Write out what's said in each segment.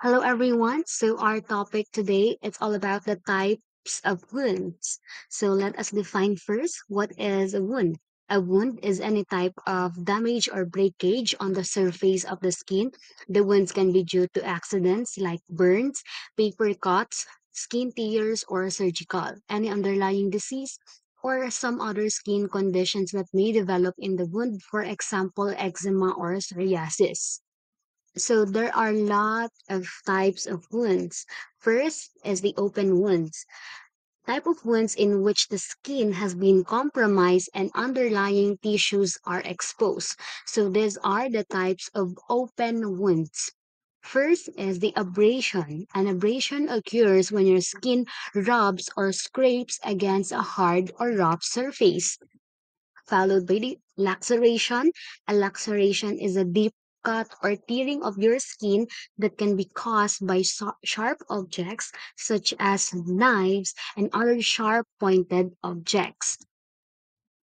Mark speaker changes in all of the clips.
Speaker 1: Hello everyone. So our topic today it's all about the types of wounds. So let us define first what is a wound. A wound is any type of damage or breakage on the surface of the skin. The wounds can be due to accidents like burns, paper cuts, skin tears, or surgical, any underlying disease, or some other skin conditions that may develop in the wound, for example, eczema or psoriasis. So there are a lot of types of wounds. First is the open wounds. Type of wounds in which the skin has been compromised and underlying tissues are exposed. So these are the types of open wounds. First is the abrasion. An abrasion occurs when your skin rubs or scrapes against a hard or rough surface, followed by the laceration. A laceration is a deep cut or tearing of your skin that can be caused by sharp objects such as knives and other sharp pointed objects.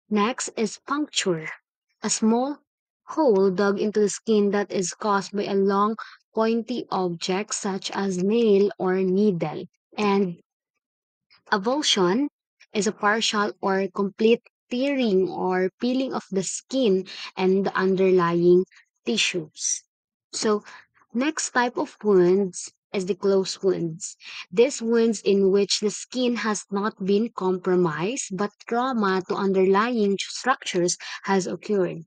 Speaker 1: Next is puncture, a small hole dug into the skin that is caused by a long pointy object such as nail or needle. And avulsion is a partial or complete tearing or peeling of the skin and the underlying tissues. So, next type of wounds is the closed wounds. These wounds in which the skin has not been compromised but trauma to underlying structures has occurred.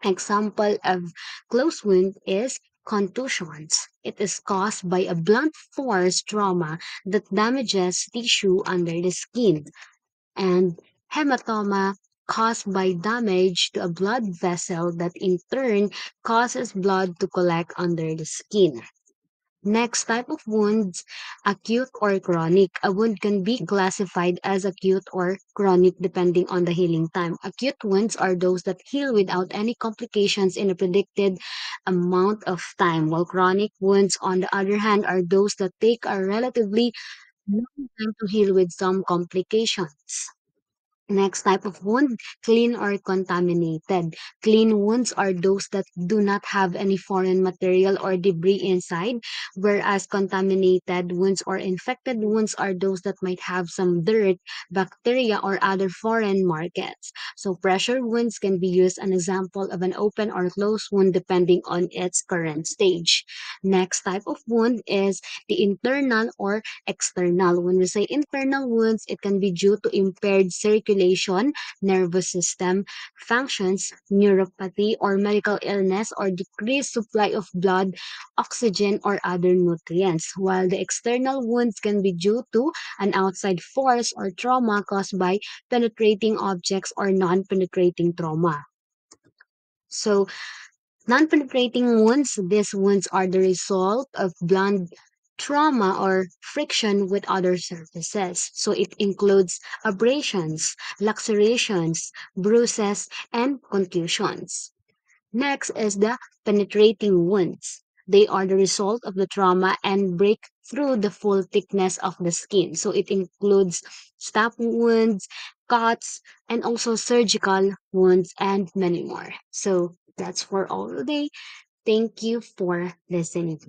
Speaker 1: Example of closed wound is contusions. It is caused by a blunt force trauma that damages tissue under the skin, and hematoma caused by damage to a blood vessel that in turn causes blood to collect under the skin. Next type of wounds, acute or chronic. A wound can be classified as acute or chronic depending on the healing time. Acute wounds are those that heal without any complications in a predicted amount of time, while chronic wounds, on the other hand, are those that take a relatively long time to heal with some complications. Next type of wound, clean or contaminated. Clean wounds are those that do not have any foreign material or debris inside, whereas contaminated wounds or infected wounds are those that might have some dirt, bacteria, or other foreign markets. So pressure wounds can be used an example of an open or closed wound depending on its current stage. Next type of wound is the internal or external. When we say internal wounds, it can be due to impaired circulation, nervous system functions, neuropathy, or medical illness, or decreased supply of blood, oxygen, or other nutrients. While the external wounds can be due to an outside force or trauma caused by penetrating objects or non-penetrating trauma. So, non-penetrating wounds, these wounds are the result of blunt trauma or friction with other surfaces. So it includes abrasions, lacerations, bruises, and contusions. Next is the penetrating wounds. They are the result of the trauma and break through the full thickness of the skin. So it includes stab wounds, cuts, and also surgical wounds, and many more. So that's for all today. Thank you for listening.